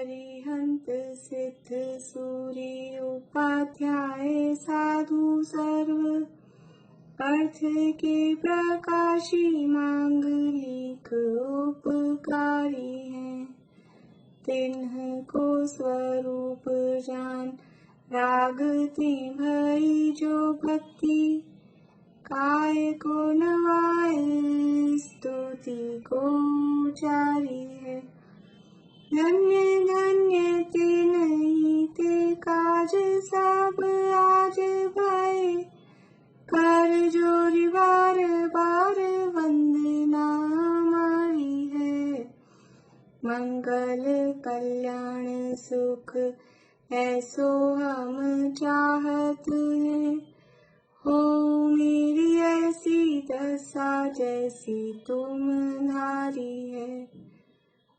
अरिहंत सिद्ध सूर्य उपाध्याय साधु सर्व अर्थ के प्रकाशी मांगलिक उपकारी हैं। तिन्ह को स्वरूप जान राग भई जो भक्ति काय को नवाए स्तुति को चारी है। धन्य धन्य तिन्हि ते काज सब आज भय कर जोरि बार बार वंदना हमारी है। मंगल कल्याण सुख ऐसो हम चाहत हैं। हो मेरी ऐसी दशा जैसी तुम धारी है।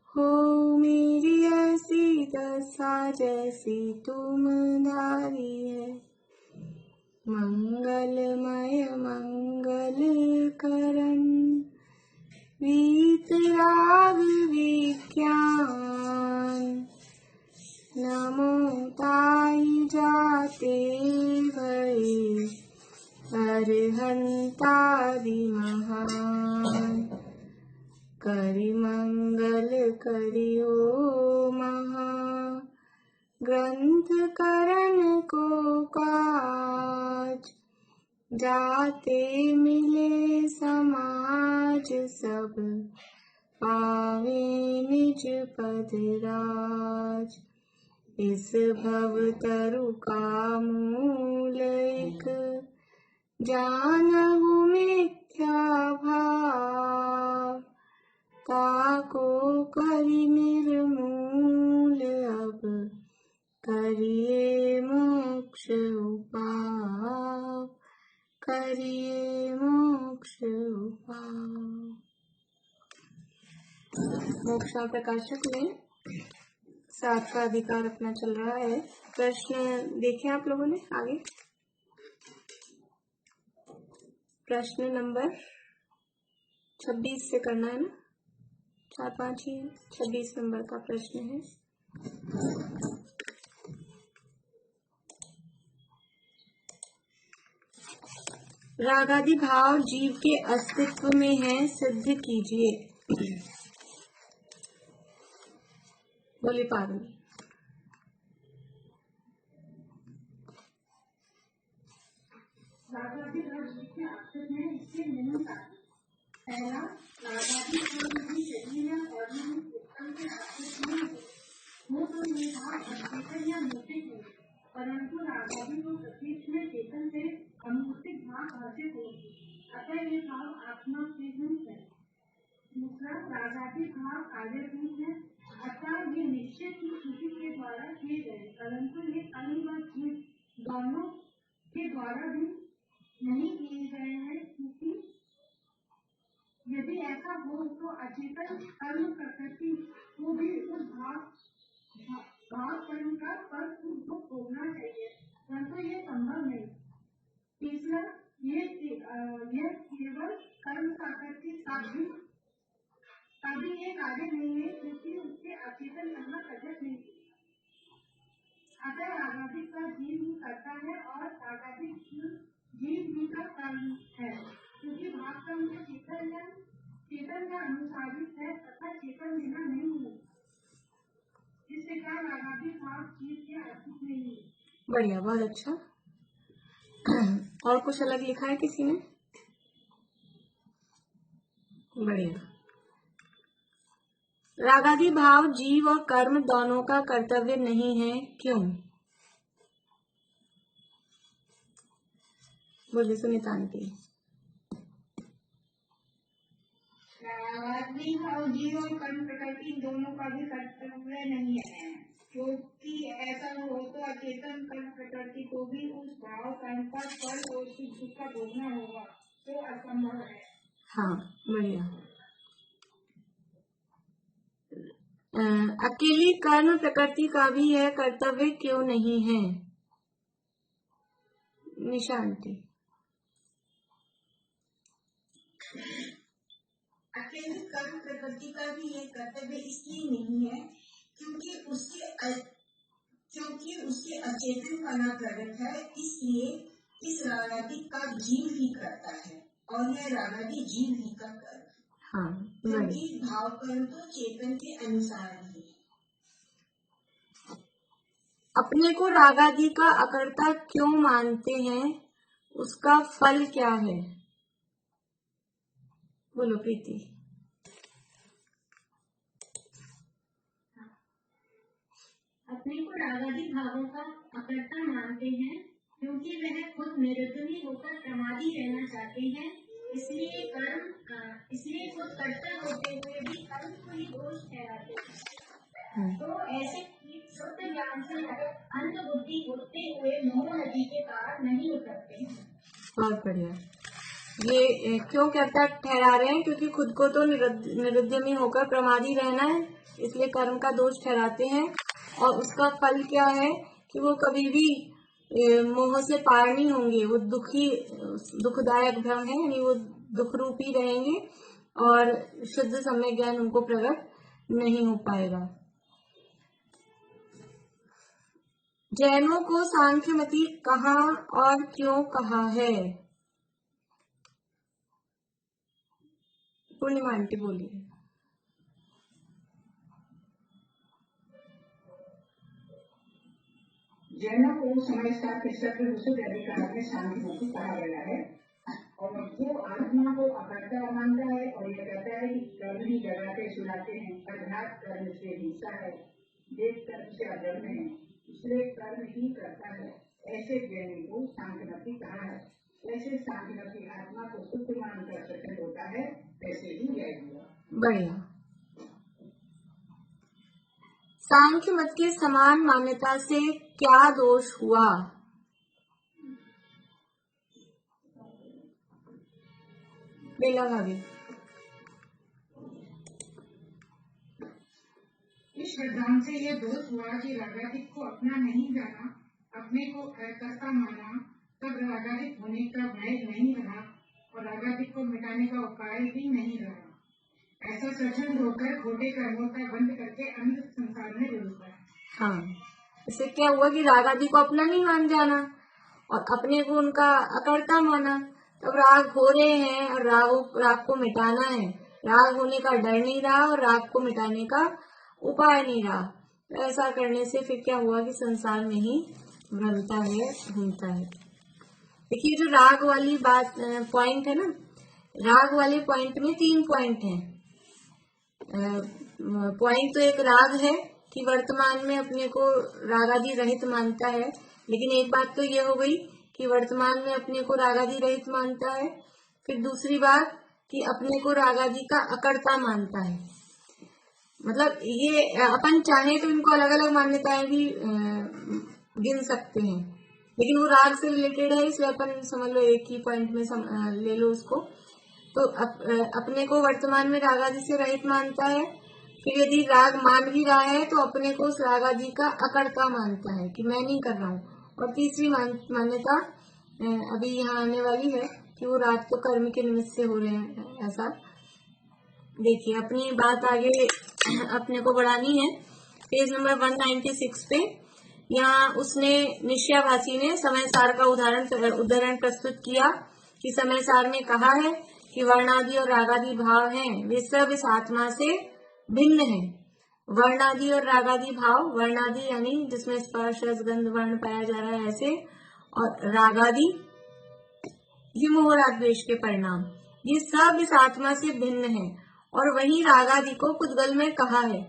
हो मेरी ऐसी दशा जैसी तुम धारी है। मंगलमय मंगल करण वीत राग विज्ञान नमो ताई जाते भई अरहंतादि महान। करि मंगल करियो महा ग्रंथ करण को काज। जाते मिले समाज सब पावे निज पद राज। इस भव तरु का मूल एक जानहु मिथ्या भाव। ताको करि निर्मूल अब करिए मोक्ष उपाय। करिए मोक्ष उपाय। मोक्षा प्रकाशक में 7वां अधिकार अपना चल रहा है। प्रश्न देखें आप लोगों ने आगे। प्रश्न नंबर 26 से करना है ना, 4-5 ही है। 26 नंबर का प्रश्न है। रागादि भाव जीव के अस्तित्व में है, सिद्ध कीजिए। बोले पारुनी। रागादि भाव जीव के अस्तित्व में इसके निम्न कारण। पहला, रागादि भाव भी शरीर और उत्तम के अस्तित्व में हो तो ये भाव अचेतन या मूर्तिक हो, परंतु रागादि को प्रत्यक्ष में चेतन से अमूर्तिक भाव अर्जित हो, अतः ये भाव आत्मा से मुक्त है। दूसरा, रागादि भाव कार्यभूत है, अतः ये निश्चित ही किसी के द्वारा किए गए, परंतु ये अन्य व जीव दोनों के द्वारा भी नहीं किए गए हैं, क्योंकि यदि ऐसा हो तो अचेतन कर्म प्रकृति को भी उस भाव कर्म का फल को भोगना चाहिए, परंतु ये संभव नहीं। तीसरा, ये केवल कर्म प्राकृति का भी ये कार्य नहीं है, क्योंकि उसके अचेतन करना प्रकट नहीं। अतः रागादि का जीव ही करता है और रागादि जीव ही का कर्म है, क्योंकि भाव कर्म में चेतन का अनुसारित है तथा चेतन बिना नहीं है। इस प्रकार रागादि भाव जीव के अस्तित्व नहीं है। बढ़िया, बहुत अच्छा। और कुछ अलग लिखा है किसी ने? बढ़िया। रागादि भाव जीव और कर्म दोनों का कर्तव्य नहीं है, क्यों? बोलिए सुनीता आंटी। रागादि भाव जीव और कर्म प्रकृति दोनों का भी कर्तव्य नहीं है, क्योंकि ऐसा हो तो अचेतन कर्म प्रकृति को भी उस भाव कर्म का फल और सुख दुख का भोगना होगा, तो असंभव है। हाँ, बढ़िया। अकेली कर्म प्रकृति का भी यह कर्तव्य क्यों नहीं है? निशांति। अकेले कर्म प्रकृति का भी यह कर्तव्य इसलिए नहीं है क्योंकि उसके अचेतन पना प्रकट है, इसलिए इस रागादि का जीव ही करता है और यह रागादि जीव ही का कर्म। हाँ, क्योंकि भाव कर्म तो चेतन के अनुसार ही है। अपने को रागादि का अकर्ता क्यों मानते हैं, उसका फल क्या है? बोलो प्रीति। अपने को रागादि भावों का अकर्ता मानते हैं क्योंकि वह खुद निरुद्यमी होकर प्रमादी रहना चाहते हैं, इसलिए खुद कर्ता होते हुए भी कर्म को ही दोष ठहराते हैं। तो ऐसे शुद्ध ज्ञान से अंध बुद्धि होते हुए मोह नदी के कारण नहीं उतरते हैं। बहुत बढ़िया। ये क्यों कर्ता ठहरा रहे हैं? क्योंकि खुद को तो निरुद्यमी होकर प्रमादी रहना है, इसलिए कर्म का दोष ठहराते हैं। और उसका फल क्या है कि वो कभी भी मोह से पार नहीं होंगे, वो दुखदायक भ्रम है, यानी वो दुख रूपी रहेंगे और शुद्ध सम्यक ज्ञान उनको प्रकट नहीं हो पाएगा। जैनों को सांख्यमति कहाँ और क्यों कहा है? पूर्णिमा आंटी बोलिए। जैनों को समय साथ विशुद्ध अधिकार में सांख्यमति कहा गया है और वो आत्मा को अकर्ता मानता है और ये कहता है कि कर्म ही जगाते सुनाते हैं, अर्थात कर्म से हिंसा है, देख कर्म से अधर्म है, इसलिए कर्म ही करता है। ऐसे ज्ञानी को सांख्यमति कहा है। ऐसे सांख्यमति आत्मा को शुद्ध मानकर प्रकट होता है, वैसे ही जय हुआ। बढ़िया। सांख्य मत के समान मान्यता से क्या दोष हुआ? बेला भाभी। इस सिद्धांत से यह दोष हुआ कि रागादिक को अपना नहीं जाना, अपने को कर्ता माना, तब रागादिक होने का भय नहीं रहा और रागादिक को मिटाने का उपाय भी नहीं रहा। ऐसा स्वच्छंद होकर खोटे कर्मों का बंद करके अंध संसार में डूबा। हाँ, इससे क्या हुआ कि राग आदि को अपना नहीं मान जाना और अपने को उनका अकर्ता माना। तब राग हो रहे हैं और राग को मिटाना है, राग होने का डर नहीं रहा और राग को मिटाने का उपाय नहीं रहा। तो ऐसा करने से फिर क्या हुआ कि संसार में ही भ्रमता है, घूमता है। देखिए जो राग वाली बात पॉइंट है ना, राग वाले पॉइंट में 3 पॉइंट हैं। पॉइंट तो एक राग है कि वर्तमान में अपने को रागादि रहित मानता है, लेकिन एक बात तो ये हो गई कि वर्तमान में अपने को रागादि रहित मानता है। फिर दूसरी बात कि अपने को रागादि का अकर्ता मानता है। मतलब ये अपन चाहे तो इनको अलग अलग मान्यताएं भी गिन सकते हैं, लेकिन वो राग से रिलेटेड है, इसलिए अपन समझ लो एक ही पॉइंट में ले लो उसको। तो अपने को वर्तमान में रागादि से रहित मानता है। फिर यदि राग मान भी रहा है तो अपने को उस रागादि का अकर्ता मानता है कि मैं नहीं कर रहा हूँ। और तीसरी मान्यता अभी यहाँ आने वाली है कि वो राग तो कर्म के निमित्त से हो रहे हैं। ऐसा देखिए, अपनी बात आगे अपने को बढ़ानी है। पेज नंबर 196 पे यहाँ उसने निश्चयाभासी ने समय सार का उदाहरण प्रस्तुत किया कि समय सार में कहा है कि वर्णादि और रागादि भाव हैं, वे सब इस आत्मा से भिन्न हैं। वर्णादि और रागादि भाव, वर्णादि यानी जिसमें स्पर्श रस गंध वर्ण पाया जा रहा है ऐसे, और रागादि ये मोह राग द्वेष के परिणाम, ये सब इस आत्मा से भिन्न हैं। और वहीं रागादि को पुद्गल में कहा है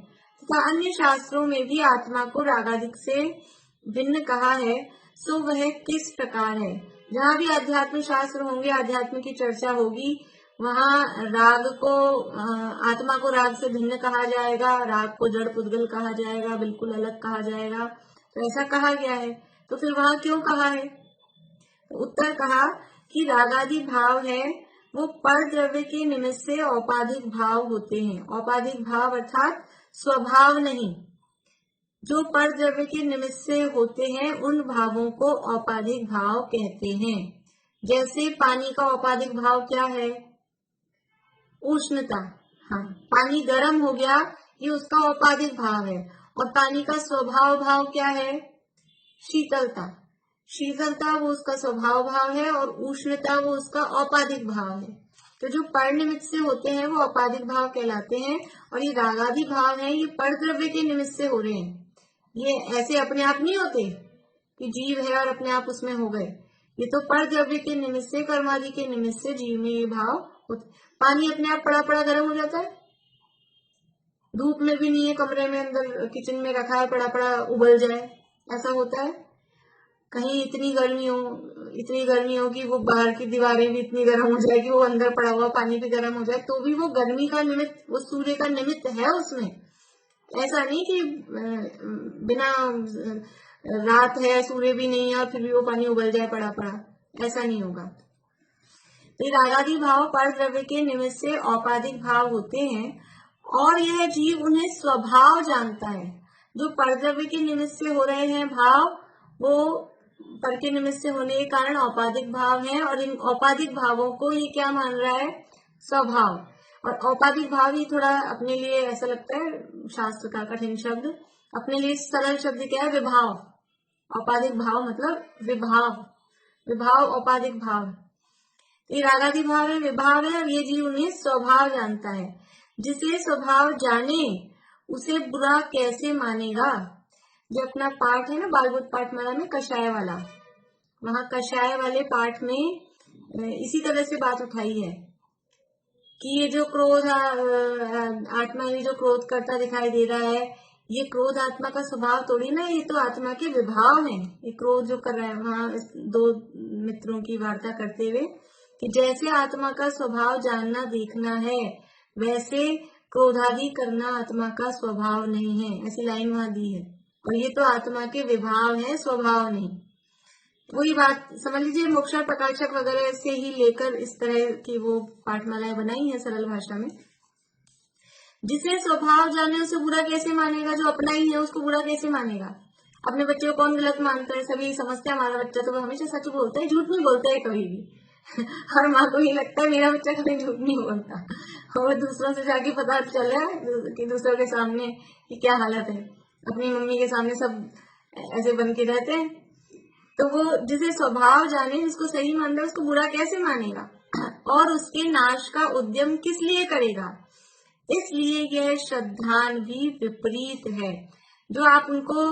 तथा अन्य शास्त्रों में भी आत्मा को रागादि से भिन्न कहा है। सो वह किस प्रकार है? जहाँ भी अध्यात्म शास्त्र होंगे, अध्यात्म की चर्चा होगी, वहाँ राग को आत्मा को राग से भिन्न कहा जाएगा, राग को जड़ पुद्गल कहा जाएगा, बिल्कुल अलग कहा जाएगा। तो ऐसा कहा गया है, तो फिर वहाँ क्यों कहा है? तो उत्तर कहा कि रागादि भाव है वो पर द्रव्य के निमित्त से औपाधिक भाव होते हैं। औपाधिक भाव अर्थात स्वभाव नहीं, जो पर द्रव्य के निमित्त से होते हैं उन भावों को औपाधिक भाव कहते हैं। जैसे पानी का औपाधिक भाव क्या है? उष्णता। हाँ, पानी गर्म हो गया, ये उसका औपाधिक भाव है। और पानी का स्वभाव भाव क्या है? शीतलता। शीतलता वो उसका स्वभाव भाव है और उष्णता वो उसका औपाधिक भाव है। तो जो पर निमित्त से होते हैं वो औपाधिक भाव कहलाते हैं और ये रागादि भाव है ये पर द्रव्य के निमित्त से हो रहे हैं। ये ऐसे अपने आप नहीं होते कि जीव है और अपने आप उसमें हो गए। ये तो पर द्रव्य के निमित्त से, कर्मादि के निमित्त से जीव में ये भाव होते। पानी अपने आप पड़ा पड़ा गर्म हो जाता है, धूप में भी नहीं है, कमरे में अंदर किचन में रखा है, पड़ा पड़ा उबल जाए, ऐसा होता है? कहीं इतनी गर्मी हो कि वो बाहर की दीवारें भी इतनी गर्म हो जाए कि वो अंदर पड़ा हुआ पानी भी गर्म हो जाए, तो भी वो गर्मी का निमित्त, वो सूर्य का निमित्त है उसमें। ऐसा नहीं कि बिना रात है, सूर्य भी नहीं है और फिर भी वो पानी उबल जाए पड़ा पड़ा, ऐसा नहीं होगा। तो रागादि भाव पर द्रव्य के निमित्त से औपाधिक भाव होते हैं और यह जीव उन्हें स्वभाव जानता है। जो पर द्रव्य के निमित्त से हो रहे हैं भाव, वो पर के निमित्त से होने के कारण औपाधिक भाव है और इन औपाधिक भावों को ये क्या मान रहा है? स्वभाव। और औपाधिक भाव ही थोड़ा अपने लिए ऐसा लगता है शास्त्र का कठिन शब्द, अपने लिए सरल शब्द क्या है? विभाव। औपाधिक भाव मतलब विभाव, विभाव औपाधिक भाव। ये रागादि भाव है, विभाव है और ये जीव उन्हें स्वभाव जानता है। जिसे स्वभाव जाने उसे बुरा कैसे मानेगा? जो अपना पाठ है ना बालबुद्ध पाठमाला में कषाय वाला, वहां कषाय वाले पाठ में इसी तरह से बात उठाई है कि ये जो क्रोध आत्मा, ये जो क्रोध करता दिखाई दे रहा है, ये क्रोध आत्मा का स्वभाव थोड़ी ना, ये तो आत्मा के विभाव है। ये क्रोध जो कर रहा है, वहां दो मित्रों की वार्ता करते हुए कि जैसे आत्मा का स्वभाव जानना देखना है, वैसे क्रोधादि करना आत्मा का स्वभाव नहीं है, ऐसी लाइन वहां दी है। और ये तो आत्मा के विभाव है, स्वभाव नहीं। वही बात समझ लीजिए, मोक्षा प्रकाशक वगैरह से ही लेकर इस तरह की वो पाठमालाएं बनाई है सरल भाषा में। जिसे स्वभाव जाने उसे बुरा कैसे मानेगा? जो अपना ही है उसको बुरा कैसे मानेगा? अपने बच्चे को कौन गलत मानता है? सभी समझते हैं हमारा बच्चा तो हमेशा सच बोलता है, झूठ नहीं बोलता है कभी भी। हर माँ को ये लगता है मेरा बच्चा कभी झूठ नहीं बोलता, और दूसरों से जाके पता चला कि दूसरों के सामने कि क्या हालत है, अपनी मम्मी के सामने सब ऐसे बन के रहते हैं। तो वो जिसे स्वभाव जाने, जिसको सही मान रहा है, उसको बुरा कैसे मानेगा? और उसके नाश का उद्यम किस लिए करेगा? इसलिए यह श्रद्धान भी विपरीत है। जो आप उनको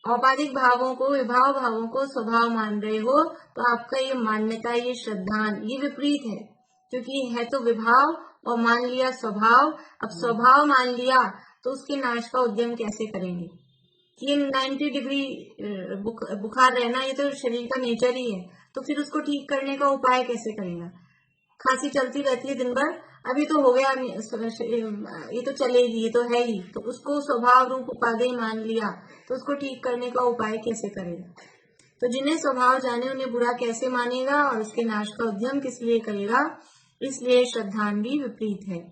औपाधिक भावों को, विभाव भावों को स्वभाव मान रहे हो, तो आपका ये मान्यता, ये श्रद्धान, ये विपरीत है। क्योंकि है तो विभाव और मान लिया स्वभाव। अब स्वभाव मान लिया तो उसके नाश का उद्यम कैसे करेंगे? ये 90 डिग्री बुखार रहना, ये तो शरीर का नेचर ही है, तो फिर उसको ठीक करने का उपाय कैसे करेगा? खांसी चलती रहती है दिन भर, अभी तो हो गया, ये तो चलेगी, ये तो है ही, तो उसको स्वभाव रूप उपादेय मान लिया, तो उसको ठीक करने का उपाय कैसे करेगा? तो जिन्हें स्वभाव जाने उन्हें बुरा कैसे मानेगा और उसके नाश का उद्यम किस लिए करेगा? इसलिए श्रद्धांगी विपरीत है।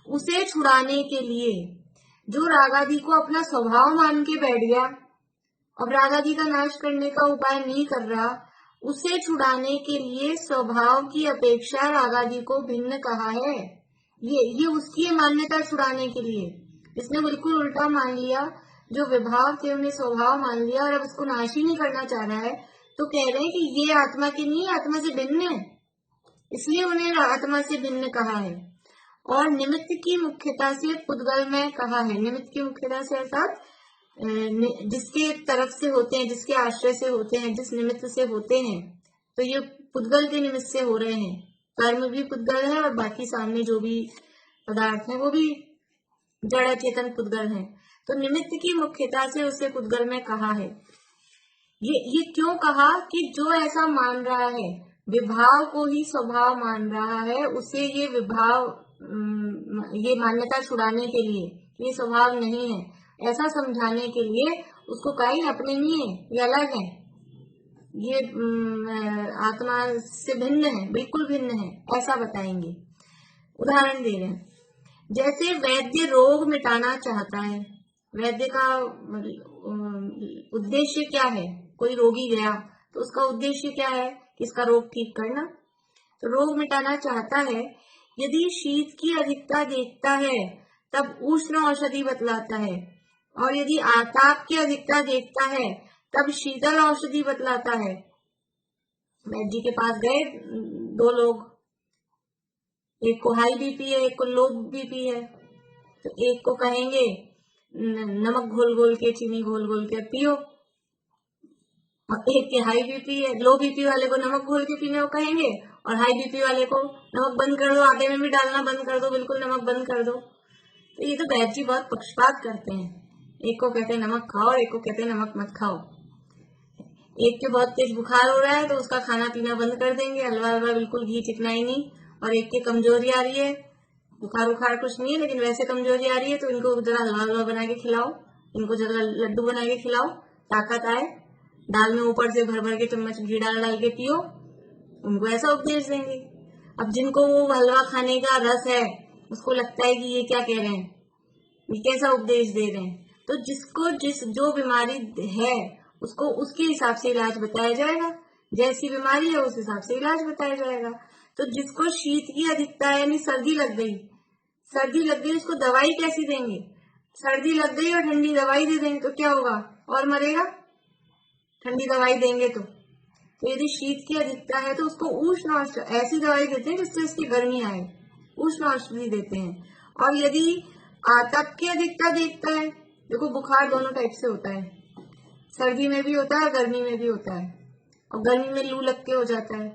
उसे छुड़ाने के लिए जो रागादि को अपना स्वभाव मान के बैठ गया, अब रागादि का नाश करने का उपाय नहीं कर रहा, उसे छुड़ाने के लिए स्वभाव की अपेक्षा रागादि को भिन्न कहा है। ये उसकी मान्यता छुड़ाने के लिए, इसने बिल्कुल उल्टा मान लिया, जो विभाव थे उन्हें स्वभाव मान लिया और अब उसको नाश ही नहीं करना चाह रहा है, तो कह रहे हैं कि ये आत्मा की नहीं, आत्मा से भिन्न है, इसलिए उन्हें आत्मा से भिन्न कहा है। और निमित्त की मुख्यता से पुद्गल में कहा है। निमित्त की मुख्यता से अर्थात जिसके तरफ से होते हैं, जिसके आश्रय से होते हैं, जिस निमित्त से होते हैं, तो ये पुद्गल के निमित्त से हो रहे हैं। कर्म भी पुद्गल है और बाकी सामने जो भी पदार्थ है वो भी जड़ चेतन पुद्गल है। तो निमित्त की मुख्यता से उसे पुद्गल में कहा है। ये क्यों कहा? कि जो ऐसा मान रहा है, विभाव को ही स्वभाव मान रहा है, उसे ये विभाव, ये मान्यता छुड़ाने के लिए, ये स्वभाव नहीं है, ऐसा समझाने के लिए उसको कहीं अपने नहीं है, ये अलग है, ये आत्मा से भिन्न है, बिल्कुल भिन्न है, ऐसा बताएंगे। उदाहरण दे रहे हैं, जैसे वैद्य रोग मिटाना चाहता है। वैद्य का उद्देश्य क्या है? कोई रोगी गया तो उसका उद्देश्य क्या है? कि इसका रोग ठीक करना, तो रोग मिटाना चाहता है। यदि शीत की अधिकता देखता है तब उष्ण औषधि बतलाता है, और यदि आताप की अधिकता देखता है तब शीतल औषधि बतलाता है। वैद्य जी के पास गए दो लोग, एक को हाई बीपी है, एक को लो बीपी है। तो एक को कहेंगे नमक घोल घोल के, चीनी घोल घोल के पियो, और एक के हाई बीपी है, लो बीपी वाले को नमक घोल के पीने को कहेंगे, और हाई बीपी वाले को नमक बंद कर दो, आटे में भी डालना बंद कर दो, बिल्कुल नमक बंद कर दो। तो ये तो वैद्य जी बहुत पक्षपात करते हैं, एक को कहते हैं नमक खाओ और एक को कहते हैं नमक मत खाओ। एक के बहुत तेज बुखार हो रहा है तो उसका खाना पीना बंद कर देंगे, हलवा हलवा बिल्कुल घी चिकना ही नहीं, और एक के कमजोरी आ रही है, बुखार उखार कुछ नहीं है लेकिन वैसे कमजोरी आ रही है, तो इनको जरा हलवा हलवा बना के खिलाओ, इनको जरा लड्डू बना के खिलाओ, ताकत आए, दाल में ऊपर से भर भर के चम्मच घी डाल डाल के पियो, उनको ऐसा उपदेश देंगे। अब जिनको वो हलवा खाने का रस है, उसको लगता है कि ये क्या कह रहे हैं, ये कैसा उपदेश दे रहे हैं, तो जिसको जो बीमारी है उसको उसके हिसाब से इलाज बताया जाएगा, जैसी बीमारी है उस हिसाब से इलाज बताया जाएगा। तो जिसको शीत की अधिकता है, यानी सर्दी लग गई उसको दवाई कैसी देंगे, सर्दी लग गई और ठंडी दवाई दे देंगे तो क्या होगा, और मरेगा, ठंडी दवाई देंगे तो यदि शीत की अधिकता है तो उसको उष्ण औषधि, ऐसी दवाई देते हैं जिससे उसकी गर्मी आए, उष्ण औषधि देते हैं। और यदि आतप की अधिकता देखता है, देखो बुखार दोनों टाइप से होता है, सर्दी में भी होता है, गर्मी में भी होता है, और गर्मी में लू लग के हो जाता है।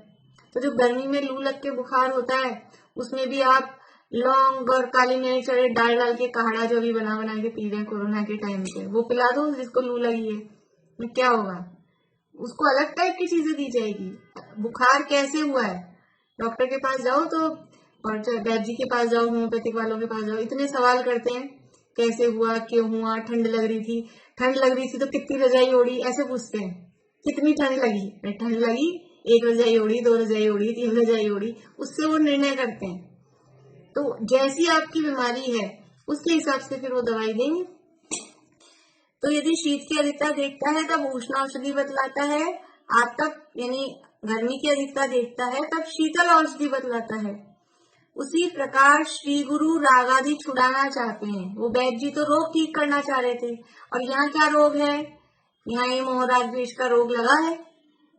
तो जो गर्मी में लू लग के बुखार होता है उसमें भी आप लौंग और काली मिर्च और डाल डाल के काढ़ा जो भी बना बना के पी रहे हैं कोरोना के टाइम पे, वो पिला दो जिसको लू लगी है, तो क्या होगा, उसको अलग टाइप की चीजें दी जाएगी। बुखार कैसे हुआ है, डॉक्टर के पास जाओ तो, और चाहे वैद्य जी के पास जाओ, होम्योपैथिक वालों के पास जाओ, इतने सवाल करते हैं, कैसे हुआ, क्यों हुआ, ठंड लग रही थी तो कितनी रजाई ओढ़ी, ऐसे पूछते हैं, कितनी ठंड लगी, ठंड लगी, एक रजाई ओढ़ी, दो रजाई ओढ़ी, तीन रजाई ओढ़ी, उससे वो निर्णय करते हैं। तो जैसी आपकी बीमारी है उसके हिसाब से फिर वो दवाई देंगे। तो यदि शीत की अधिकता देखता है तब उष्ण औषधि बतलाता है, आतप यानी गर्मी की अधिकता देखता है तब शीतल औषधि बतलाता है। उसी प्रकार श्री गुरु रागादि छुड़ाना चाहते हैं, वो वैद्य जी तो रोग ठीक करना चाह रहे थे, और यहाँ क्या रोग है, यहाँ ये मोह राग द्वेष का रोग लगा है,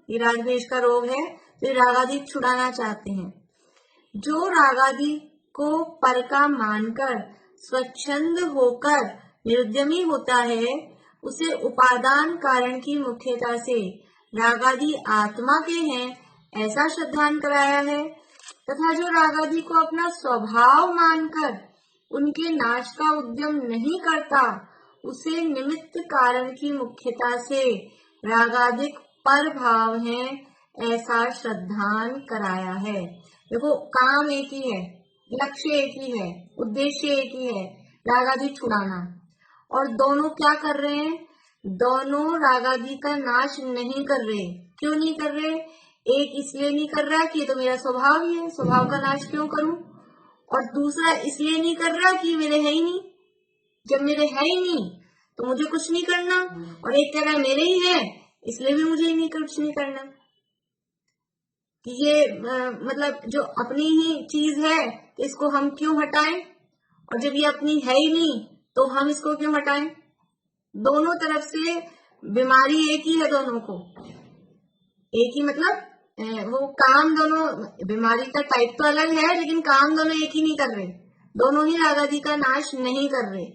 ये राग द्वेष का रोग है, तो ये रागादि छुड़ाना चाहते हैं। जो रागादि को पर का मानकर स्वच्छंद होकर निरुद्यमी होता है, उसे उपादान कारण की मुख्यता से रागादि आत्मा के हैं ऐसा श्रद्धान कराया है, तथा जो रागादि को अपना स्वभाव मानकर उनके नाश का उद्यम नहीं करता, उसे निमित्त कारण की मुख्यता से रागादिक पर भाव है ऐसा श्रद्धान कराया है। देखो काम एक ही है, लक्ष्य एक ही है, उद्देश्य एक ही है, रागादि छुड़ाना, और दोनों क्या कर रहे हैं, दोनों रागादि का नाश नहीं कर रहे। क्यों नहीं कर रहे, एक इसलिए नहीं कर रहा कि ये तो मेरा स्वभाव ही है, स्वभाव का नाश क्यों करूं, और दूसरा इसलिए नहीं कर रहा कि मेरे है ही नहीं, जब मेरे है ही नहीं तो मुझे कुछ नहीं करना, और एक कह रहा है मेरे ही है इसलिए भी मुझे ही नहीं कुछ नहीं करना, कि ये मतलब जो अपनी ही चीज है इसको हम क्यों हटाएं, और जब ये अपनी है ही नहीं तो हम इसको क्यों हटाएं। दोनों तरफ से बीमारी एक ही है, दोनों को एक ही, मतलब वो काम दोनों, बीमारी का टाइप तो अलग है लेकिन काम दोनों एक ही नहीं कर रहे, दोनों ही रागादि का नाश नहीं कर रहे।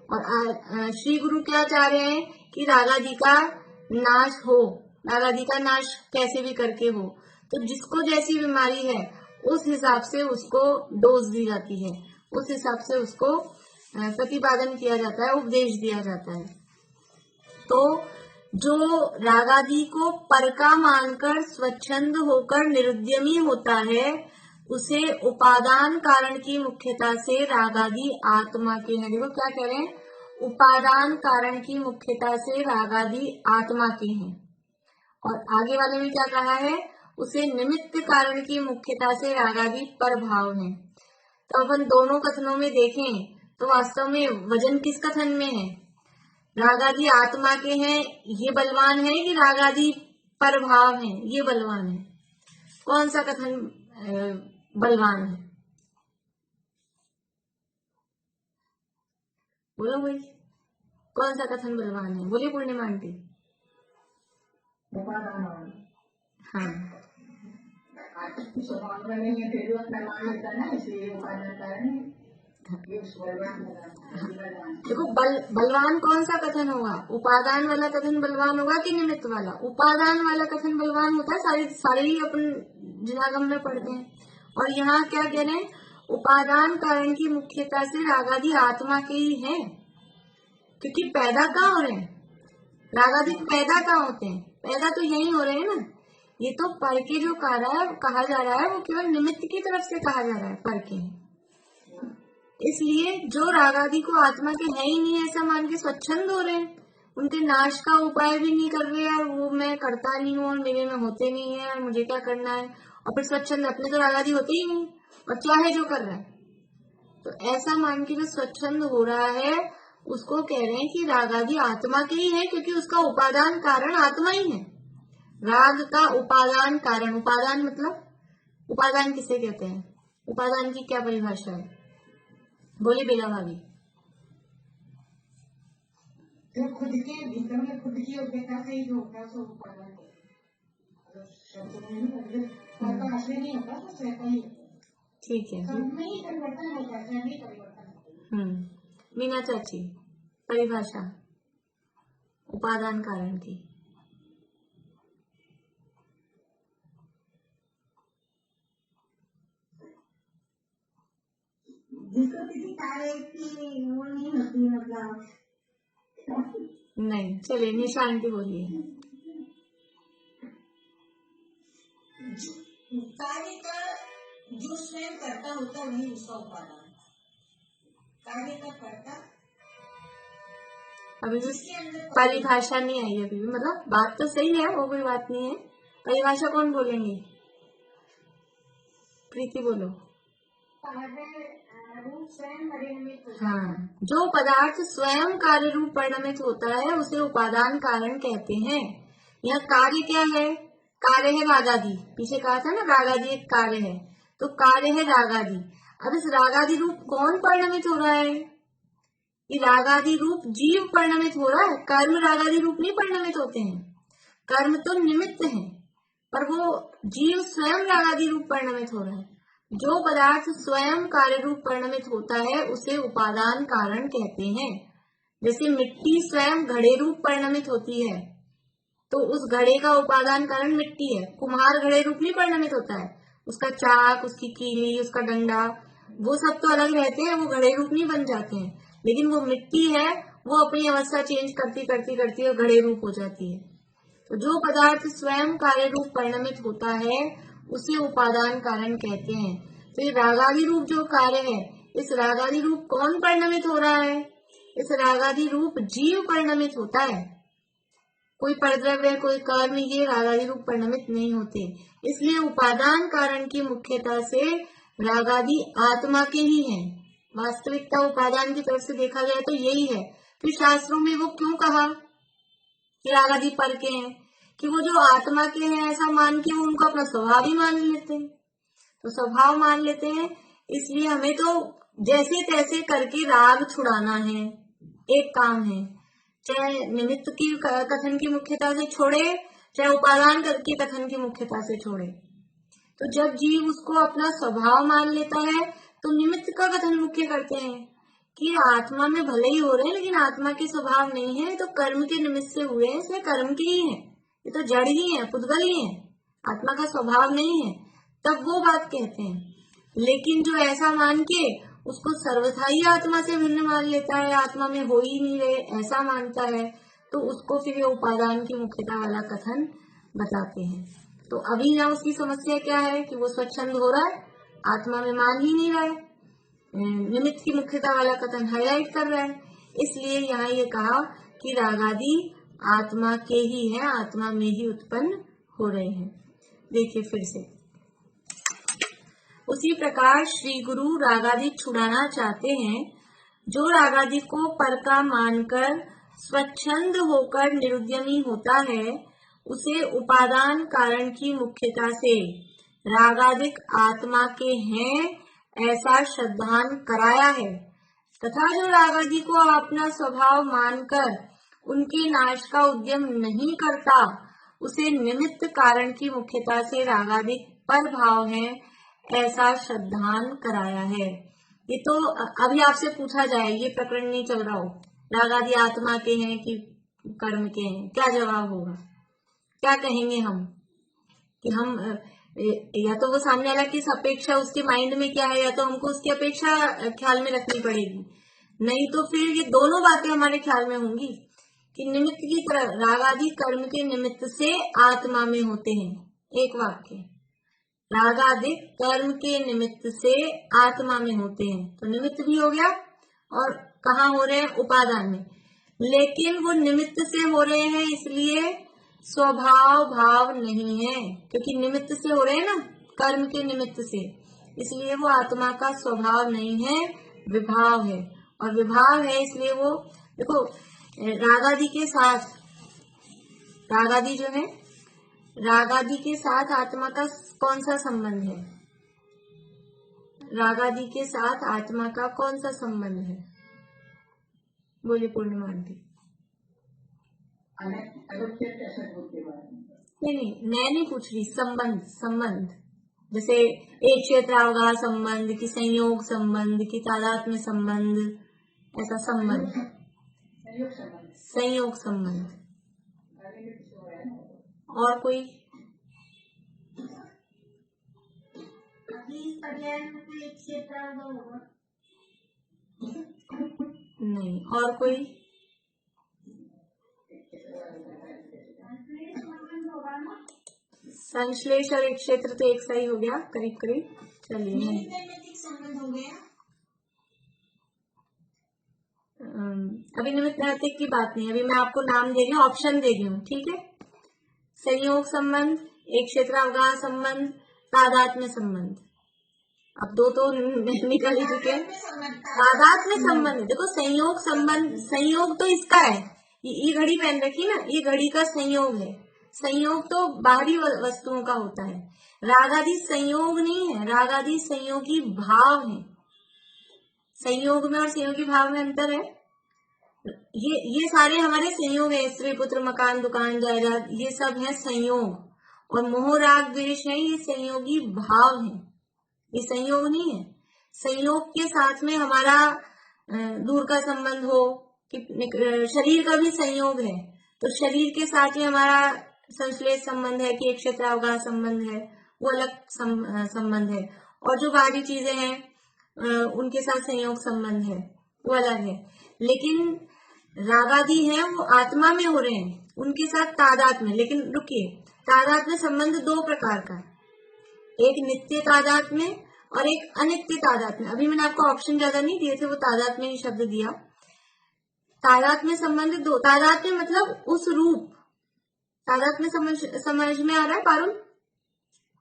और श्री गुरु क्या चाह रहे हैं कि रागादि का नाश हो, रागादि का नाश कैसे भी करके हो, तो जिसको जैसी बीमारी है उस हिसाब से उसको डोज दी जाती है, उस हिसाब से उसको प्रतिपादन किया जाता है, उपदेश दिया जाता है। तो जो रागादि को पर का मानकर स्वच्छंद होकर निरुद्यमी होता है, उसे उपादान कारण की मुख्यता से रागादि आत्मा के हैं। देखो क्या कह रहे हैं, उपादान कारण की मुख्यता से रागादि आत्मा के हैं, और आगे वाले में क्या कहा है, उसे निमित्त कारण की मुख्यता से रागादि पर भाव है। तो अपन दोनों कथनों में देखें तो वास्तव में वजन किस कथन में है, रागादि आत्मा के हैं ये बलवान है कि रागादि पर भाव है ये बलवान है, कौन सा कथन बलवान है, बोलो भाई, कौन सा कथन बलवान है? बोलिए पूर्णिमा आंटी। उपादान हाँ, स्वभाव में नहीं है, फिर भी अपना मान लेता है ना, इसलिए उपादान कारण ये बलवान बलवान। देखो बलवान कौन सा कथन होगा? उपादान वाला कथन बलवान होगा कि निमित्त वाला? उपादान वाला कथन बलवान होता है, सारे ही अपन जिनागम में पढ़ते हैं। और यहाँ क्या कह रहे हैं? उपादान कारण की मुख्यता से रागादि आत्मा के ही है, क्योंकि पैदा कहाँ हो रहे हैं? रागादि पैदा कहाँ होते हैं? पैदा तो यही हो रहे हैं ना। ये तो पर के जो कहा जा रहा है वो केवल निमित्त की तरफ से कहा जा रहा है, पर के। इसलिए जो रागादि को आत्मा के है ही नहीं ऐसा मान के स्वच्छंद हो रहे हैं, उनके नाश का उपाय भी नहीं कर रहे हैं, और वो मैं करता नहीं हूँ और मेरे में होते नहीं है और मुझे क्या करना है, और फिर स्वच्छंद अपने तो रागादि होते ही नहीं और चाहे जो कर रहा है। तो ऐसा मान के जो स्वच्छंद हो रहा है उसको कह रहे हैं कि रागादि आत्मा के ही है, क्योंकि उसका उपादान कारण आत्मा ही है। राग का उपादान कारण, उपादान मतलब उपादान किसे कहते हैं? उपादान की क्या परिभाषा है? बोले बेला भाभी। जो खुद के भीतर में खुद की योग्यता से ही जो होता है सो उपादान असली नहीं होता, तो स्वयं ही ठीक है, सब में ही परिवर्तन होता है, स्वयं ही परिवर्तन। मीना चाची परिभाषा उपादान कारण की। जिसको किसी कार्य की वो नहीं होती, मतलब नहीं, चलिए निशा आंटी बोलिए। कार्य का जो स्वयं करता होता वही उसका उपादान। कार्य का करता अभी भी परिभाषा नहीं आई अभी भी, मतलब बात तो सही है, वो कोई बात नहीं है। परिभाषा कौन बोलेंगे? प्रीति बोलो। हाँ, जो पदार्थ स्वयं कार्य रूप परिणमित होता है उसे उपादान कारण कहते हैं। यह कार्य क्या है? कार्य है रागादि। पीछे कहा था ना रागादि एक कार्य है, तो कार्य है रागादि। अब इस रागादि रूप कौन परिणमित हो रहा है? ये रागादि रूप जीव परिणमित हो रहा है, कर्म रागादि रूप नहीं परिणमित होते हैं। कर्म तो निमित्त है, पर वो जीव स्वयं रागादि रूप परिणमित हो रहा है। जो पदार्थ स्वयं कार्य रूप परिणमित होता है उसे उपादान कारण कहते हैं। जैसे मिट्टी स्वयं घड़े रूप परिणमित होती है, तो उस घड़े का उपादान कारण मिट्टी है। कुम्हार घड़े रूप नहीं परिणमित होता है, उसका चाक, उसकी कीली, उसका डंडा, वो सब तो अलग रहते हैं, वो घड़े रूप नहीं बन जाते हैं। लेकिन वो मिट्टी है, वो अपनी अवस्था चेंज करती करती करती और घड़े रूप हो जाती है। तो जो पदार्थ स्वयं कार्य रूप परिणमित होता है उसे उपादान कारण कहते हैं। तो ये रागादि रूप जो कार्य है, इस रागादि रूप कौन परिणमित हो रहा है? इस रागादि रूप जीव परिणमित होता है। कोई परद्रव्य, कोई कर्म, ये रागादि रूप परिणमित नहीं होते। इसलिए उपादान कारण की मुख्यता से रागादि आत्मा के ही हैं। वास्तविकता उपादान की तरफ से देखा जाए तो यही है। फिर शास्त्रों में वो क्यों कहा कि रागादि पर के हैं? कि वो जो आत्मा के हैं ऐसा मान के वो उनको अपना स्वभाव ही मान लेते हैं। तो स्वभाव मान लेते हैं, इसलिए हमें तो जैसे तैसे करके राग छुड़ाना है, एक काम है। चाहे निमित्त की कथन की मुख्यता से छोड़े, चाहे उपादान करके कथन की मुख्यता से छोड़े। तो जब जीव उसको अपना स्वभाव मान लेता है तो निमित्त का कथन मुख्य करते हैं कि आत्मा में भले ही हो रहे हैं लेकिन आत्मा के स्वभाव नहीं है, तो कर्म के निमित्त से हुए हैं, इसलिए कर्म के ही है, ये तो जड़ ही है, पुद्गल ही है, आत्मा का स्वभाव नहीं है, तब वो बात कहते हैं। लेकिन जो ऐसा मान के उसको सर्वथा ही आत्मा से भिन्न मान लेता है, आत्मा में हो ही नहीं रहे ऐसा मानता है, तो उसको फिर उपादान की मुख्यता वाला कथन बताते हैं। तो अभी यहाँ उसकी समस्या क्या है कि वो स्वच्छंद हो रहा है, आत्मा में मान ही नहीं रहा है, निमित्त की मुख्यता वाला कथन हाईलाइट कर रहा है। इसलिए यहाँ ये कहा कि रागादि आत्मा के ही है, आत्मा में ही उत्पन्न हो रहे हैं। देखिए फिर से, उसी प्रकार श्री गुरु रागादि छुड़ाना चाहते हैं। जो रागादि को पर का मानकर स्वच्छंद होकर निरुद्यमी होता है उसे उपादान कारण की मुख्यता से रागादिक आत्मा के हैं ऐसा श्रद्धान कराया है। तथा जो रागादि को अपना स्वभाव मानकर उनके नाश का उद्यम नहीं करता, उसे निमित्त कारण की मुख्यता से रागादि पर भाव है, ऐसा श्रद्धान कराया है। ये तो अभी आपसे पूछा जाए, ये प्रकरण नहीं चल रहा हो, रागादि आत्मा के हैं कि कर्म के हैं, क्या जवाब होगा, क्या कहेंगे हम कि हम या तो वो सामने वाला किस अपेक्षा उसके माइंड में क्या है, या तो हमको उसकी अपेक्षा ख्याल में रखनी पड़ेगी, नहीं तो फिर ये दोनों बातें हमारे ख्याल में होंगी कि निमित्त की तरह रागादि कर्म के निमित्त से आत्मा में होते हैं। एक वाक्य, रागादि कर्म के निमित्त से आत्मा में होते हैं, तो निमित्त भी हो गया और कहाँ हो रहे हैं, उपादान में। लेकिन वो निमित्त से हो रहे हैं इसलिए स्वभाव भाव नहीं है, क्योंकि निमित्त से हो रहे हैं ना, कर्म के निमित्त से, इसलिए वो आत्मा का स्वभाव नहीं है, विभाव है। और विभाव है इसलिए वो, देखो रागादि के साथ, रागादि जो है, रागादि के साथ आत्मा का कौन सा संबंध है, रागादि के साथ आत्मा का कौन सा संबंध है, बोलिए पूर्णिमा आंटी। नहीं, मैं नहीं पूछ रही, संबंध, संबंध जैसे एक क्षेत्रावगाह संबंध की, संयोग संबंध की, तादात्म्य संबंध, ऐसा संबंध, संयोग संबंध। और कोई नहीं, और कोई, संश्लेष और एक क्षेत्र तो एक सही हो गया करीब करीब। चलिए संबंध हो गया, अभी निमित्त नैतिक की बात नहीं, अभी मैं आपको नाम दे रही हूँ, ऑप्शन दे रही हूँ, ठीक है। संयोग संबंध, एक क्षेत्रावगाह संबंध, तादात्म्य संबंध। अब दो तो निकल ही चुके हैं। तादात्म्य संबंध, देखो संयोग संबंध, संयोग तो इसका है, ये घड़ी पहन रखी ना, ये घड़ी का संयोग है। संयोग तो बाहरी वस्तुओं का होता है, रागादि संयोग नहीं है, रागादि संयोगी भाव है। संयोग में और संयोगी भाव में अंतर है। ये सारे हमारे संयोग है, स्त्री पुत्र मकान दुकान जायदाद, ये सब है संयोग। और मोह राग द्वेष है, ये संयोगी भाव है, ये संयोग नहीं है। संयोग के साथ में हमारा दूर का संबंध हो, कि शरीर का भी संयोग है, तो शरीर के साथ में हमारा संश्लेष संबंध है कि एक क्षेत्रावगाह संबंध है, वो अलग संबंध है। और जो बाहरी चीजें हैं उनके साथ संयोग संबंध है, वो अलग है। लेकिन रागादि है वो आत्मा में हो रहे हैं, उनके साथ तादात्म्य। लेकिन रुकिए, तादात्म्य संबंध दो प्रकार का, एक नित्य तादात्म्य और एक अनित्य तादात्म्य। अभी मैंने आपको ऑप्शन ज्यादा नहीं दिए थे, वो तादात्म्य ही शब्द दिया। तादात्म्य संबंध दो, तादात्म्य मतलब उस रूप, तादात्म्य समझ में आ रहा है पारुल?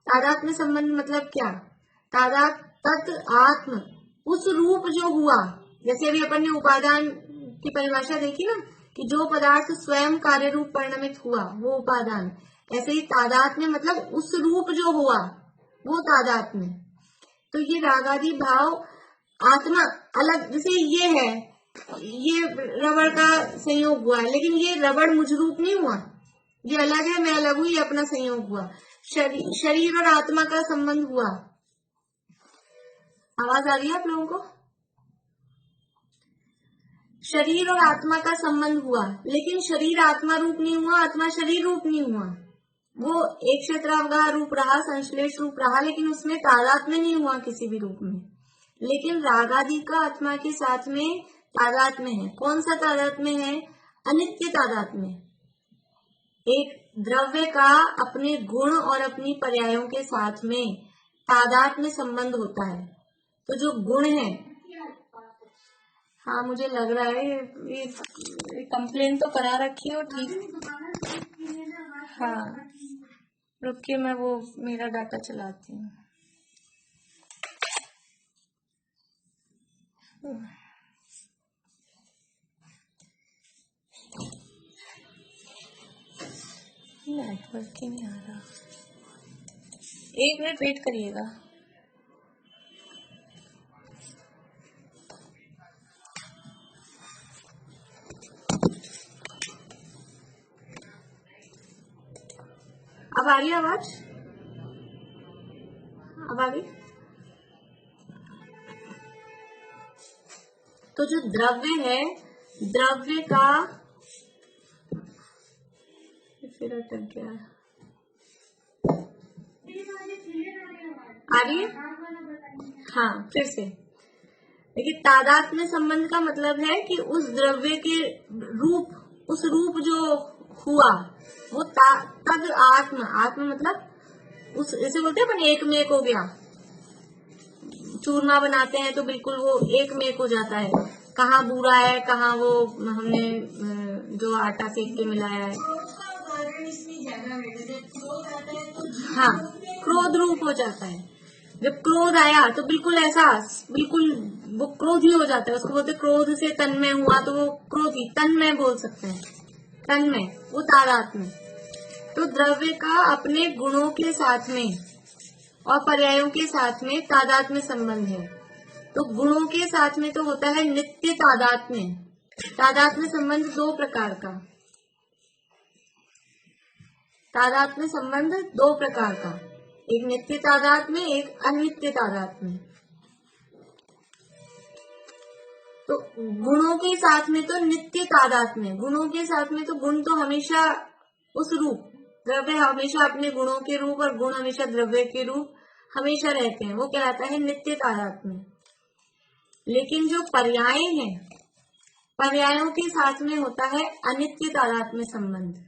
तादात्म्य संबंध मतलब क्या, तादात तत् आत्म, उस रूप जो हुआ। जैसे अभी अपन ने उपादान की परिभाषा देखी ना, कि जो पदार्थ स्वयं कार्य रूप परिणमित हुआ वो उपादान, ऐसे ही तादात्म्य मतलब उस रूप जो हुआ वो तादात्म्य। तो ये रागादि भाव आत्मा अलग, जैसे ये है, ये रबड़ का संयोग हुआ है, लेकिन ये रबड़ मुझ रूप नहीं हुआ, ये अलग है, मैं अलग हूं, ये अपना संयोग हुआ। शरीर और आत्मा का संबंध हुआ। आवाज आ रही है आप लोगों को? शरीर और आत्मा का संबंध हुआ, लेकिन शरीर आत्मा रूप नहीं हुआ, आत्मा शरीर रूप नहीं हुआ। वो एक क्षेत्रावगाह रूप रहा, संश्लेष रूप रहा, लेकिन उसमें तादात्म्य नहीं हुआ किसी भी रूप में। लेकिन रागादि का आत्मा के साथ में तादात्म्य है। कौन सा तादात्म्य है? अनित्य तादात्म्य। एक द्रव्य का अपने गुण और अपनी पर्यायों के साथ में तादात्म्य संबंध होता है। तो जो गुण है, हाँ मुझे लग रहा है ये कंप्लेन तो करा रखी हो, ठीक। हाँ रुकिए, मैं वो मेरा डाटा चलाती हूँ। नेटवर्क ही नहीं आ रहा, एक मिनट वेट करिएगा। अब आ रही है आवाज? अब आ गई? तो जो द्रव्य है, द्रव्य का फिर अटक गया, आ रही है? हाँ, फिर से देखिए, तादात्म्य संबंध का मतलब है कि उस द्रव्य के रूप, उस रूप जो हुआ वो तद आत्म, आत्म मतलब उस, जैसे बोलते हैं अपन एक में एक हो गया, चूरमा बनाते हैं तो बिल्कुल वो एक में एक हो जाता है, कहाँ बूरा है कहाँ वो हमने जो आटा सेक के मिलाया है। हाँ, क्रोध रूप हो जाता है। जब क्रोध आया तो बिल्कुल ऐसा, बिल्कुल वो क्रोधी हो जाता है, उसको बोलते क्रोध से तन्मय हुआ, तो वो क्रोधी तन्मय बोल सकते हैं, तन्मय वो तादात्म्य। तो द्रव्य का अपने गुणों के साथ में और पर्यायों के साथ में तादात्म्य संबंध है। तो गुणों के साथ में तो होता है नित्य तादात्म्य। तादात्म्य संबंध दो प्रकार का, तादात्म्य संबंध दो प्रकार का, एक नित्य तादात्म्य, एक अनित्य तादात्म्य। तो गुणों के साथ में तो नित्य तादात्म्य, गुणों के साथ में तो गुण तो हमेशा उस रूप, द्रव्य हमेशा अपने गुणों के रूप और गुण हमेशा द्रव्य के रूप हमेशा रहते हैं, वो कहलाता है नित्य तादात्म्य। लेकिन जो पर्याय हैं, पर्यायों के साथ में होता है अनित्य तादात्म्य संबंध।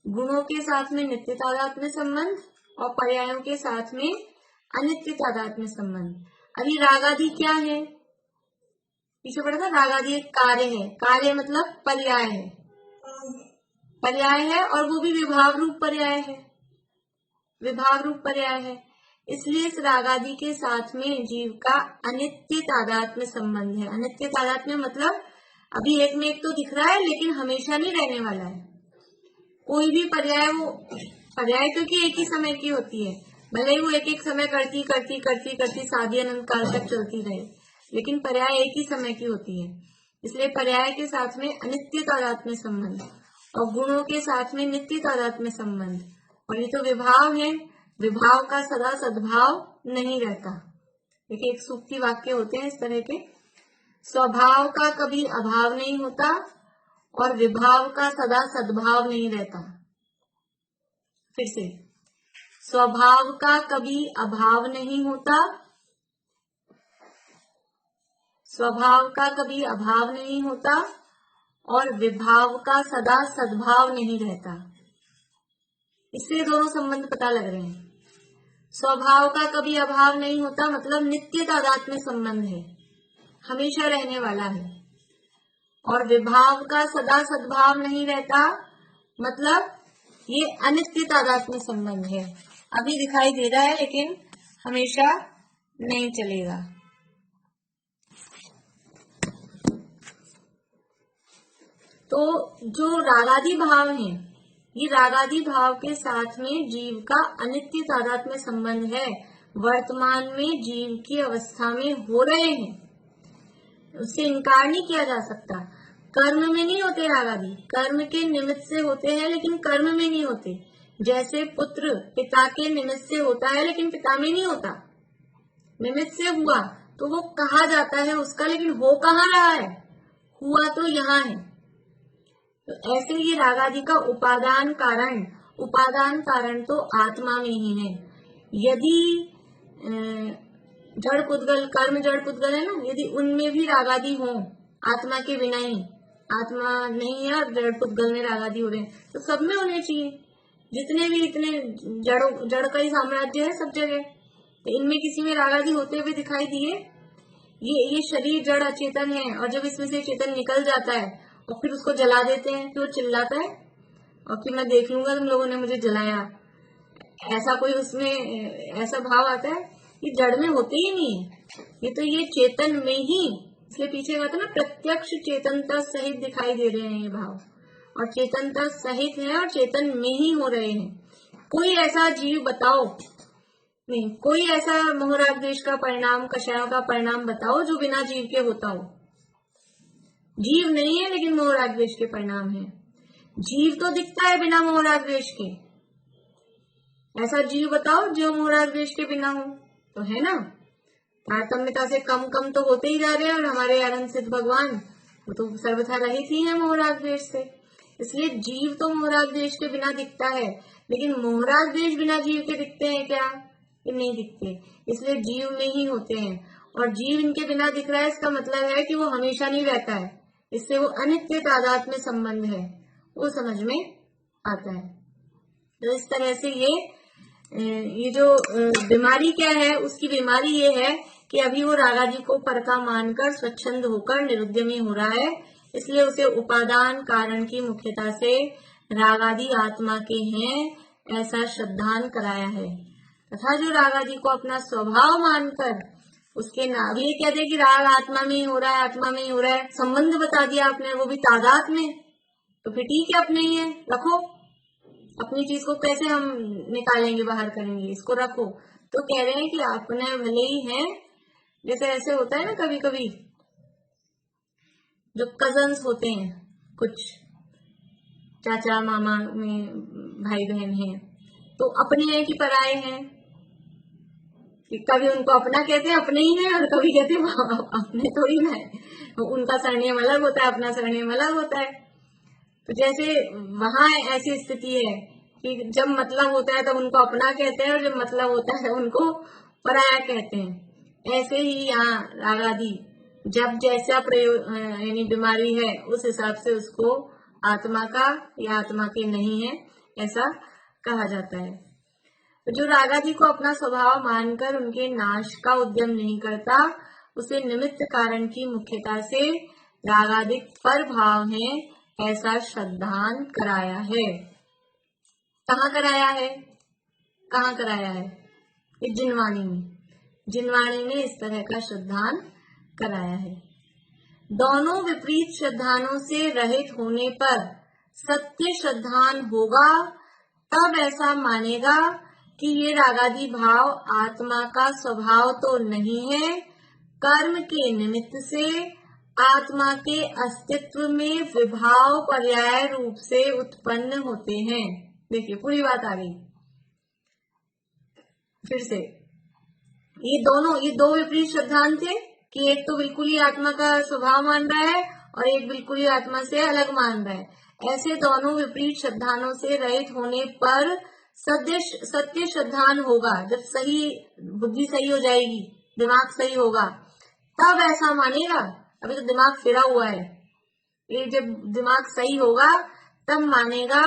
गुणों के साथ में नित्य तादात्म्य संबंध और पर्यायों के साथ में अनित्य तादात्म्य संबंध। अभी रागादि क्या है, पीछे पढ़ा था, रागादि एक कार्य है, कार्य मतलब पर्याय है, पर्याय है और वो भी विभाव रूप पर्याय है, विभाव रूप पर्याय है। इसलिए इस रागादि के साथ में जीव का अनित्य तादात्म्य संबंध है। अनित्य तादात्म्य मतलब अभी एक में एक तो दिख रहा है लेकिन हमेशा नहीं रहने वाला है। कोई भी पर्याय, वो पर्याय क्योंकि एक ही समय की होती है, भले ही वो एक एक समय करती करती करती करती शादी अनंत काल तक चलती रहे, लेकिन पर्याय एक ही समय की होती है। इसलिए पर्याय के साथ में अनित्य तादात्म्य संबंध और गुणों के साथ में नित्य तादात्म्य संबंध। और ये तो विभाव है, विभाव का सदा सद्भाव नहीं रहता। देखिए, एक सूक्ति वाक्य होते हैं इस तरह के, स्वभाव का कभी अभाव नहीं होता और विभाव का सदा सद्भाव नहीं रहता। फिर से, स्वभाव का कभी अभाव नहीं होता, स्वभाव का कभी अभाव नहीं होता और विभाव का सदा सद्भाव नहीं रहता। इससे दोनों संबंध पता लग रहे हैं। स्वभाव का कभी अभाव नहीं होता मतलब नित्य तादात्म्य संबंध है, हमेशा रहने वाला है, और विभाव का सदा सद्भाव नहीं रहता मतलब ये अनित्य तादात्म्य संबंध है। अभी दिखाई दे रहा है लेकिन हमेशा नहीं चलेगा। तो जो रागादि भाव है, ये रागादि भाव के साथ में जीव का अनित्य तादात्म्य संबंध है, वर्तमान में जीव की अवस्था में हो रहे हैं, उससे इनकार नहीं किया जा सकता। कर्म में नहीं होते रागादि, कर्म के निमित्त से होते हैं लेकिन कर्म में नहीं होते। जैसे पुत्र पिता के निमित्त से होता है लेकिन पिता में नहीं होता, निमित्त से हुआ तो वो कहा जाता है उसका, लेकिन हो कहाँ रहा है, हुआ तो यहाँ है। तो ऐसे ये रागादि का उपादान कारण तो आत्मा में ही है। यदि जड़ पुद्गल, कर्म जड़ पुद्गल है ना, यदि उनमें भी रागादि हो, आत्मा के बिना ही, आत्मा नहीं है और जड़ पुद्गल में रागादि हो रहे हैं, तो सब में होने चाहिए। जितने भी इतने जड़ का ही साम्राज्य है सब जगह, तो इनमें किसी में रागादि होते हुए दिखाई दिए। ये शरीर जड़ अचेतन है और जब इसमें से चेतन निकल जाता है और फिर उसको जला देते हैं, फिर वो चिल्लाता है और फिर मैं देख लूंगा तुम लोगों ने मुझे जलाया, ऐसा कोई उसमें ऐसा भाव आता है। ये जड़ में होते ही नहीं है, ये तो ये चेतन में ही, इसलिए पीछे कहा था ना, प्रत्यक्ष चेतनता सहित दिखाई दे रहे हैं ये भाव, और चेतनता सहित है और चेतन में ही हो रहे हैं। कोई ऐसा जीव बताओ, नहीं, कोई ऐसा मोहराग देश का परिणाम, कषायों का परिणाम बताओ जो बिना जीव के होता हो। जीव नहीं है लेकिन मोहराग देश के परिणाम है। जीव तो दिखता है बिना मोह राग द्वेष के, ऐसा जीव बताओ जो मोह राग द्वेष के बिना हो, तो है ना। तारतम्यता से कम कम तो होते ही जा रहे हैं, और हमारे अनंत सिद्ध भगवान वो तो सर्वथा रहित ही है मोह राग द्वेष से। इसलिए जीव तो मोह राग द्वेष के बिना दिखता है, लेकिन मोह राग द्वेष बिना जीव के दिखते हैं क्या? ये नहीं दिखते, इसलिए जीव में ही होते हैं। और जीव इनके बिना दिख रहा है, इसका मतलब है कि वो हमेशा नहीं रहता है, इससे वो अनित्य तादाद में संबंध है, वो समझ में आता है। तो इस तरह से ये जो बीमारी क्या है, उसकी बीमारी ये है कि अभी वो रागादि को परका मानकर स्वच्छंद होकर निरुद्यमी हो रहा है, इसलिए उसे उपादान कारण की मुख्यता से रागादि आत्मा के हैं ऐसा श्रद्धान कराया है, तथा जो रागादि को अपना स्वभाव मानकर उसके नाम ये कहते हैं कि राग आत्मा में ही हो रहा है, आत्मा में ही हो रहा है, संबंध बता दिया आपने, वो भी तादाद में, तो फिर ठीक है अपने ही है, रखो। अपनी चीज को कैसे हम निकालेंगे, बाहर करेंगे, इसको रखो। तो कह रहे हैं कि अपने भले ही हैं, जैसे ऐसे होता है ना कभी कभी जो कजन्स होते हैं, कुछ चाचा मामा में भाई बहन हैं, तो अपने हैं कि पराये हैं, कि कभी उनको अपना कहते हैं, अपने ही हैं, और कभी कहते हैं अपने थोड़ी ना है, उनका सरनेम अलग होता है, अपना सरनेम अलग होता है। तो जैसे वहां ऐसी स्थिति है कि जब मतलब होता है तब उनको अपना कहते हैं, और जब मतलब होता है उनको पराया कहते हैं। ऐसे ही यहाँ रागादि जब जैसा प्रयोग यानी बीमारी है, उस हिसाब से उसको आत्मा का या आत्मा के नहीं है ऐसा कहा जाता है। तो जो रागादि को अपना स्वभाव मानकर उनके नाश का उद्यम नहीं करता, उसे निमित्त कारण की मुख्यता से रागादिक पर भाव है ऐसा श्रद्धान कराया है। कहाँ कराया है? कहाँ कराया है? ये जिनवाणी में, जिनवाणी ने इस तरह का श्रद्धान कराया है। दोनों विपरीत श्रद्धानों से रहित होने पर सत्य श्रद्धान होगा, तब ऐसा मानेगा कि ये रागादि भाव आत्मा का स्वभाव तो नहीं है, कर्म के निमित्त से आत्मा के अस्तित्व में विभाव पर्याय रूप से उत्पन्न होते हैं। देखिए पूरी बात आ गई फिर से। ये दो विपरीत श्रद्धान थे कि एक तो बिल्कुल ही आत्मा का स्वभाव मान रहा है और एक बिल्कुल ही आत्मा से अलग मान रहा है। ऐसे दोनों विपरीत श्रद्धानों से रहित होने पर सत्य श्रद्धान होगा, जब सही बुद्धि सही हो जाएगी, दिमाग सही होगा, तब ऐसा मानेगा। अभी तो दिमाग फिरा हुआ है, ये जब दिमाग सही होगा तब मानेगा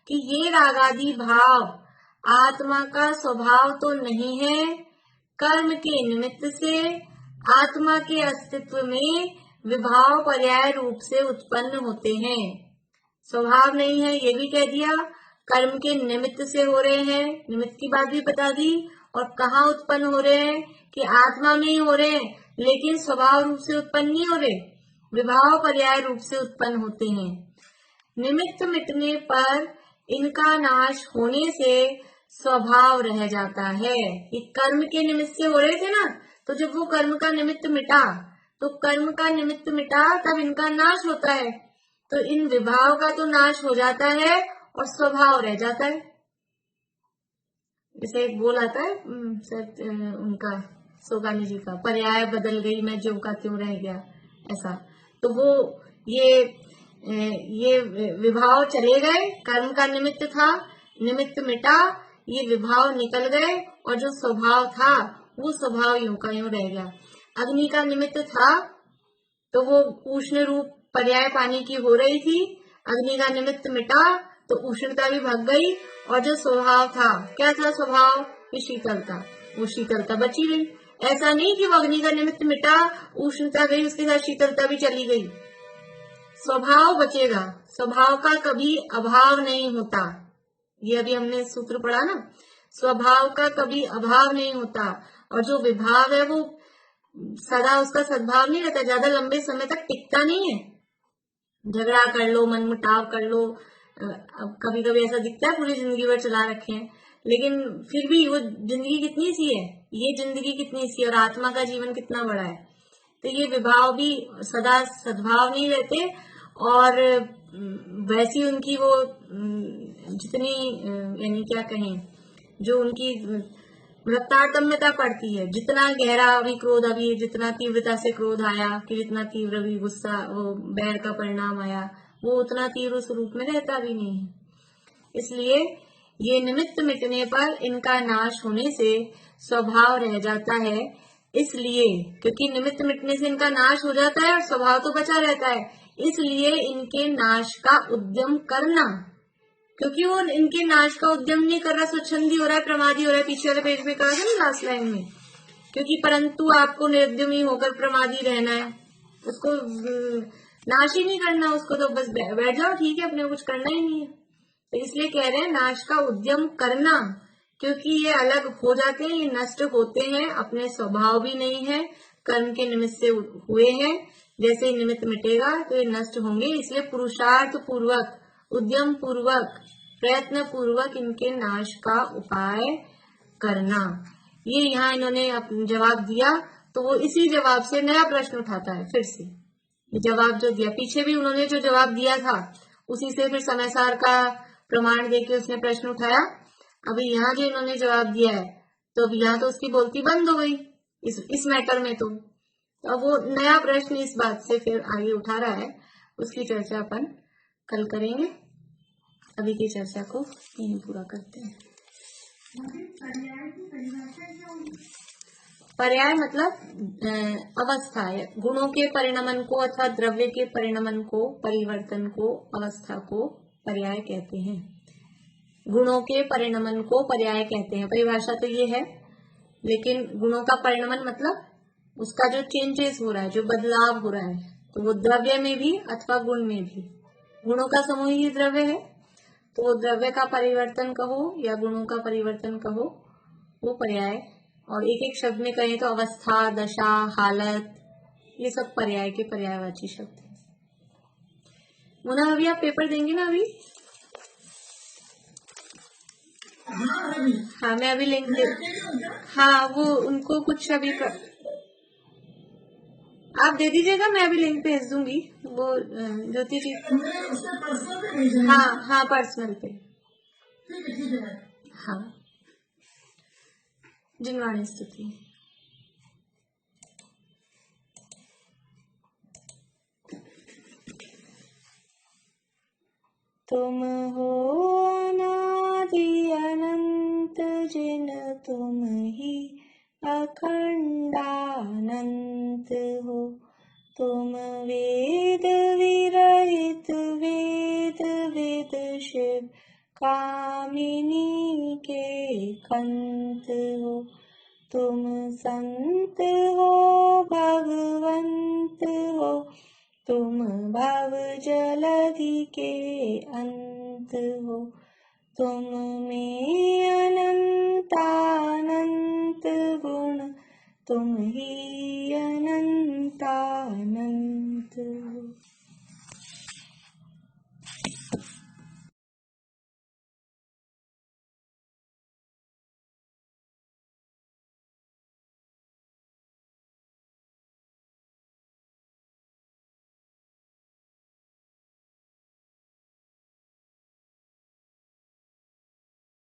कि ये रागादि भाव आत्मा का स्वभाव तो नहीं है, कर्म के निमित्त से आत्मा के अस्तित्व में विभाव पर्याय रूप से उत्पन्न होते हैं। स्वभाव नहीं है ये भी कह दिया, कर्म के निमित्त से हो रहे हैं, निमित्त की बात भी बता दी, और कहाँ उत्पन्न हो रहे हैं कि आत्मा में ही हो रहे हैं, लेकिन स्वभाव रूप से उत्पन्न नहीं हो रहे, विभाव पर्याय रूप से उत्पन्न होते हैं। निमित्त मिटने पर इनका नाश होने से स्वभाव रह जाता है। कि कर्म के निमित्त से हो रहे थे ना, तो जब वो कर्म का निमित्त मिटा, तो कर्म का निमित्त मिटा तब इनका नाश होता है, तो इन विभाव का तो नाश हो जाता है और स्वभाव रह जाता है। जैसे एक बोल आता है उनका सोगानी जी का, पर्याय बदल गई मैं ज्यों का त्यों रह गया, ऐसा। तो वो ये विभाव चले गए, कर्म का निमित्त था, निमित्त मिटा, ये विभाव निकल गए, और जो स्वभाव था वो स्वभाव यूं का यूं रह गया। अग्नि का निमित्त था तो वो उष्ण रूप पर्याय पानी की हो रही थी, अग्नि का निमित्त मिटा तो उष्णता भी भाग गई, और जो स्वभाव था, क्या था स्वभाव? ये शीतलता, वो शीतलता बची रही। ऐसा नहीं कि वो अग्नि का निमित्त मिटा, उष्णता गई, उसके साथ शीतलता भी चली गई। स्वभाव बचेगा, स्वभाव का कभी अभाव नहीं होता। ये अभी हमने सूत्र पढ़ा ना, स्वभाव का कभी अभाव नहीं होता, और जो विभाव है वो सदा उसका सद्भाव नहीं रहता, ज्यादा लंबे समय तक टिकता नहीं है। झगड़ा कर लो, मनमुटाव कर लो, कभी कभी ऐसा दिखता है पूरी जिंदगी भर चला रखे हैं, लेकिन फिर भी वो जिंदगी कितनी सी है, ये जिंदगी कितनी सी, और आत्मा का जीवन कितना बड़ा है। तो ये विभाव भी सदा सद्भाव नहीं रहते, और वैसी उनकी वो जितनी यानी क्या कहें, जो उनकी मतलब तारतम्यता पड़ती है, जितना गहरा अभी क्रोध, अभी जितना तीव्रता से क्रोध आया, कि जितना तीव्र भी गुस्सा वो बैर का परिणाम आया, वो उतना तीव्र उस रूप में रहता भी नहीं है। इसलिए ये निमित्त मिटने पर इनका नाश होने से स्वभाव रह जाता है। इसलिए क्योंकि निमित्त मिटने से इनका नाश हो जाता है और स्वभाव तो बचा रहता है, इसलिए इनके नाश का उद्यम करना, क्योंकि वो इनके नाश का उद्यम नहीं कर रहा, स्वच्छंदी हो रहा है, प्रमादी हो रहा है। पीछे वाले पेज में कहा था ना लास्ट लाइन में, क्योंकि परंतु आपको निर्द्यमी होकर प्रमादी रहना है, उसको नाश ही नहीं करना, उसको तो बस बैठ जाओ, ठीक है, अपने कुछ करना ही नहीं है। तो इसलिए कह रहे हैं नाश का उद्यम करना, क्योंकि ये अलग हो जाते हैं, ये नष्ट होते हैं, अपने स्वभाव भी नहीं है, कर्म के निमित्त से हुए हैं। जैसे ही निमित्त मिटेगा तो ये नष्ट होंगे। इसलिए पुरुषार्थ पूर्वक, उद्यम पूर्वक, प्रयत्न पूर्वक इनके नाश का उपाय करना। ये यहाँ इन्होंने जवाब दिया, तो वो इसी जवाब से नया प्रश्न उठाता है। फिर से ये जवाब जो दिया, पीछे भी उन्होंने जो जवाब दिया था उसी से फिर समय सार का प्रमाण देके उसने प्रश्न उठाया। अभी यहाँ जो इन्होंने जवाब दिया है, तो अब यहाँ तो उसकी बोलती बंद हो गई इस मैटर में। तो अब वो नया प्रश्न इस बात से फिर आगे उठा रहा है, उसकी चर्चा अपन कल करेंगे। अभी की चर्चा को यहीं पूरा करते हैं। पर्याय की परिभाषा क्या होगी? पर्याय मतलब अवस्था है, गुणों के परिणमन को अथवा द्रव्य के परिणमन को, परिवर्तन को, अवस्था को पर्याय कहते हैं। गुणों के परिणमन को पर्याय कहते हैं। परिभाषा तो ये है, लेकिन गुणों का परिणमन मतलब उसका जो चेंजेस हो रहा है, जो बदलाव हो रहा है, तो वो द्रव्य में भी अथवा गुण में भी। गुणों का समूह ही द्रव्य है, तो वो द्रव्य का परिवर्तन कहो या गुणों का परिवर्तन कहो, वो पर्याय। और एक एक शब्द में कहें तो अवस्था, दशा, हालत, ये सब पर्याय के पर्यायवाची शब्द है। मुना अभी आप पेपर देंगे ना? अभी हाँ, मैं अभी लिंक दे, हाँ वो उनको कुछ अभी आप दे दीजिएगा, मैं अभी लिंक भेज दूंगी। वो ज्योति जी, हाँ हाँ, पर्सनल पे, हाँ। जिनवाणी स्तुति। तुम हो अनादि अनंत, जिन तुम ही अखंडानंत हो। तुम वेद विरहित, वेद विद शिव कामिनी के कंत हो। तुम संत हो, भगवंत हो, तुम भव जलधि के अंत हो। तुम में अनंतानंत गुण, तुम ही